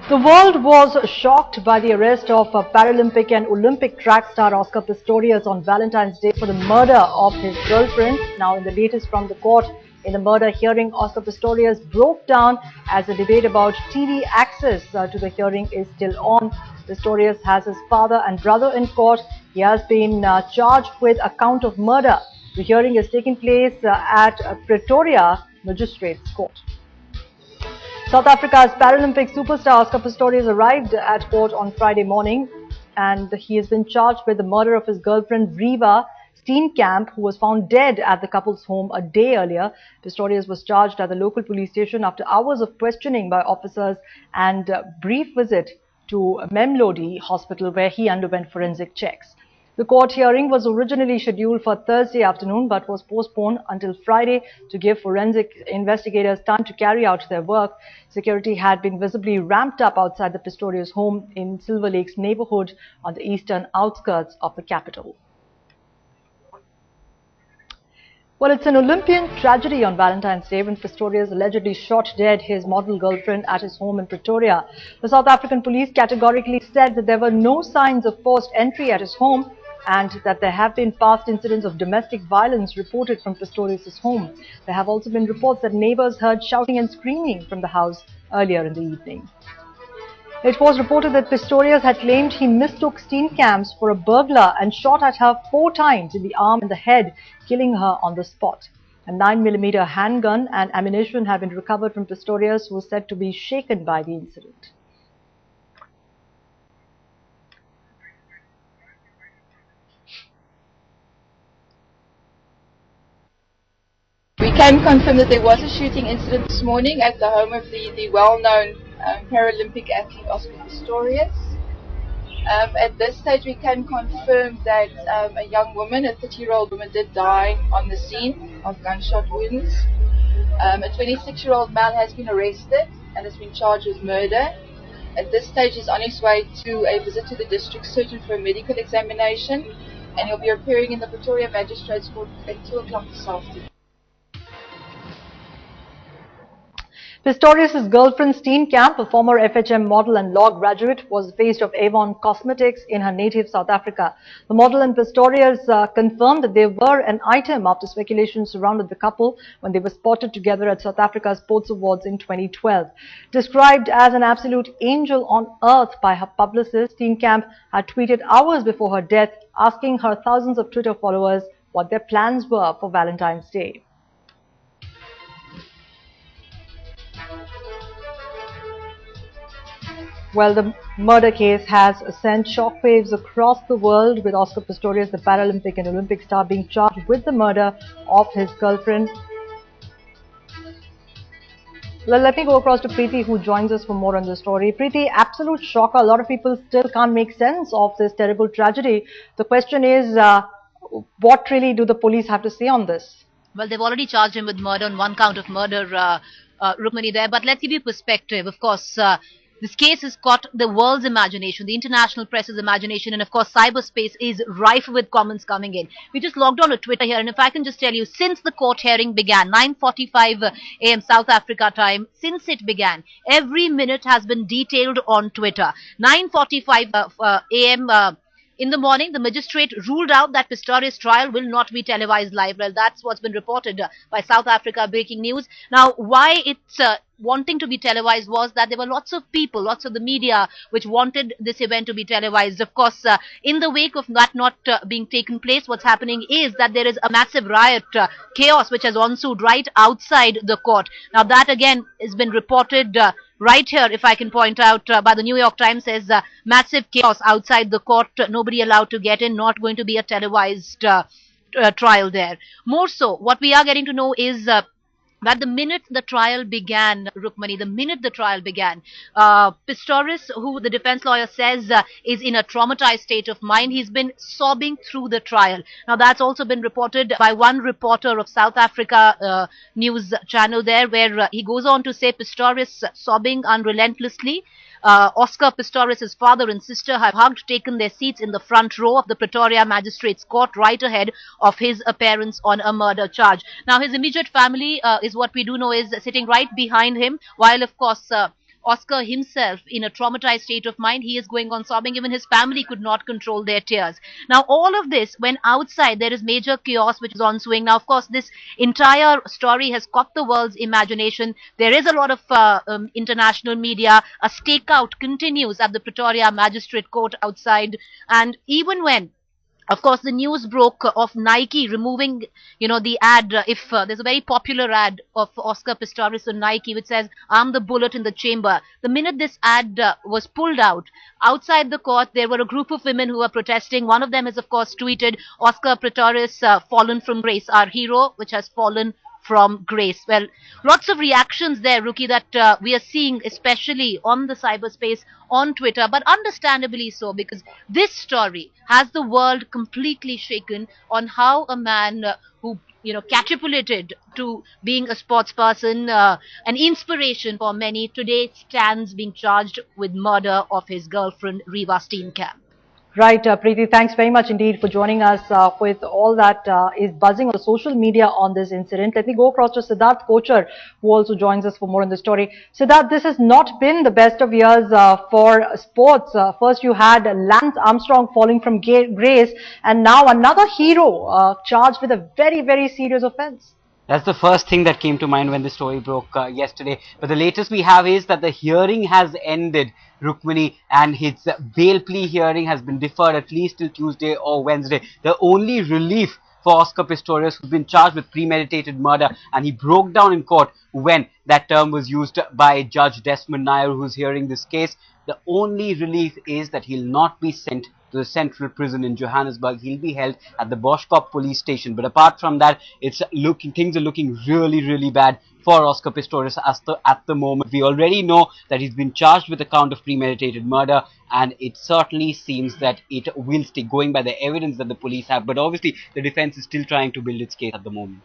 The world was shocked by the arrest of Paralympic and Olympic track star Oscar Pistorius on Valentine's Day for the murder of his girlfriend. Now, in the latest from the court, in the murder hearing, Oscar Pistorius broke down as the debate about TV access to the hearing is still on. Pistorius has his father and brother in court. He has been charged with a count of murder. The hearing is taking place at Pretoria Magistrates Court. South Africa's Paralympic superstar Oscar Pistorius arrived at court on Friday morning, and he has been charged with the murder of his girlfriend Riva Steenkamp, who was found dead at the couple's home a day earlier. Pistorius was charged at the local police station after hours of questioning by officers and a brief visit to Memlodi Hospital, where he underwent forensic checks. The court hearing was originally scheduled for Thursday afternoon but was postponed until Friday to give forensic investigators time to carry out their work. Security had been visibly ramped up outside the Pistorius home in Silver Lakes neighborhood on the eastern outskirts of the capital. Well, it's an Olympian tragedy on Valentine's Day when Pistorius allegedly shot dead his model girlfriend at his home in Pretoria. The South African police categorically said that there were no signs of forced entry at his home and that there have been past incidents of domestic violence reported from Pistorius' home. There have also been reports that neighbors heard shouting and screaming from the house earlier in the evening. It was reported that Pistorius had claimed he mistook Steenkamp for a burglar and shot at her 4 times in the arm and the head, killing her on the spot. A 9mm handgun and ammunition have been recovered from Pistorius, who was said to be shaken by the incident. We can confirm that there was a shooting incident this morning at the home of the well-known Paralympic athlete Oscar Pistorius. At this stage we can confirm that a young woman, a 30-year-old woman, did die on the scene of gunshot wounds. A 26-year-old man has been arrested and has been charged with murder. At this stage he's on his way to a visit to the district surgeon for a medical examination, and he'll be appearing in the Pretoria Magistrates Court at 2 o'clock this afternoon. Pistorius' girlfriend Steenkamp, a former FHM model and law graduate, was faced of Avon Cosmetics in her native South Africa. The model and Pistorius confirmed that they were an item after speculation surrounded the couple when they were spotted together at South Africa's Sports Awards in 2012. Described as an absolute angel on earth by her publicist, Steenkamp had tweeted hours before her death asking her thousands of Twitter followers what their plans were for Valentine's Day. Well, the murder case has sent shockwaves across the world, with Oscar Pistorius, the Paralympic and Olympic star, being charged with the murder of his girlfriend. Well, let me go across to Preeti, who joins us for more on the story. Preeti, absolute shocker. A lot of people still can't make sense of this terrible tragedy. The question is, what really do the police have to say on this? Well, they've already charged him with murder on 1 count of murder, Rukmani there. But let's give you perspective. Of course, this case has caught the world's imagination, the international press's imagination, and of course cyberspace is rife with comments coming in. We just logged on to Twitter here, and if I can just tell you, since the court hearing began, 9:45 a.m. South Africa time, since it began, every minute has been detailed on Twitter. 9:45 a.m. In the morning, the magistrate ruled out that Pistorius' trial will not be televised live. Well, that's what's been reported by South Africa Breaking News. Now, why it's wanting to be televised was that there were lots of people, lots of the media, which wanted this event to be televised. Of course, in the wake of that not being taken place, what's happening is that there is a massive riot, chaos, which has ensued right outside the court. Now, that again has been reported right here, if I can point out, by the New York Times, says massive chaos outside the court, nobody allowed to get in, not going to be a televised trial there. More so, what we are getting to know is that the minute the trial began, Rukmani, the minute the trial began, Pistorius, who the defense lawyer says is in a traumatized state of mind, he's been sobbing through the trial. Now, that's also been reported by one reporter of South Africa news channel there, where he goes on to say Pistorius sobbing unrelentlessly. Oscar Pistorius' father and sister have hugged, taken their seats in the front row of the Pretoria Magistrates Court right ahead of his appearance on a murder charge. Now, his immediate family is what we do know is sitting right behind him, while of course Oscar himself in a traumatized state of mind. He is going on sobbing. Even his family could not control their tears. Now, all of this, when outside there is major chaos which is on swing. Now, of course, this entire story has caught the world's imagination. There is a lot of international media. A stakeout continues at the Pretoria Magistrate Court outside. And even when, of course, the news broke of Nike removing, the ad. If there's a very popular ad of Oscar Pistorius on Nike which says, "I'm the bullet in the chamber." The minute this ad was pulled out, outside the court, there were a group of women who were protesting. One of them has, of course, tweeted, "Oscar Pistorius fallen from grace, our hero, which has fallen from grace." Well, lots of reactions there, Rookie, that we are seeing, especially on the cyberspace, on Twitter, but understandably so, because this story has the world completely shaken on how a man who catapulted to being a sports person, an inspiration for many, today stands being charged with murder of his girlfriend, Riva Steenkamp. Right, Preeti, thanks very much indeed for joining us with all that is buzzing on the social media on this incident. Let me go across to Siddharth Kochar, who also joins us for more on the story. Siddharth, this has not been the best of years for sports. First, you had Lance Armstrong falling from grace, and now another hero charged with a very, very serious offense. That's the first thing that came to mind when the story broke yesterday. But the latest we have is that the hearing has ended, Rukmini, and his bail plea hearing has been deferred at least till Tuesday or Wednesday. The only relief for Oscar Pistorius, who's been charged with premeditated murder, and he broke down in court when that term was used by Judge Desmond Nair, who's hearing this case. The only relief is that he'll not be sent to the central prison in Johannesburg. He'll be held at the Boschkop police station. But apart from that, things are looking really, really bad for Oscar Pistorius at the moment. We already know that he's been charged with a count of premeditated murder, and it certainly seems that it will stay going by the evidence that the police have. But obviously, the defense is still trying to build its case at the moment.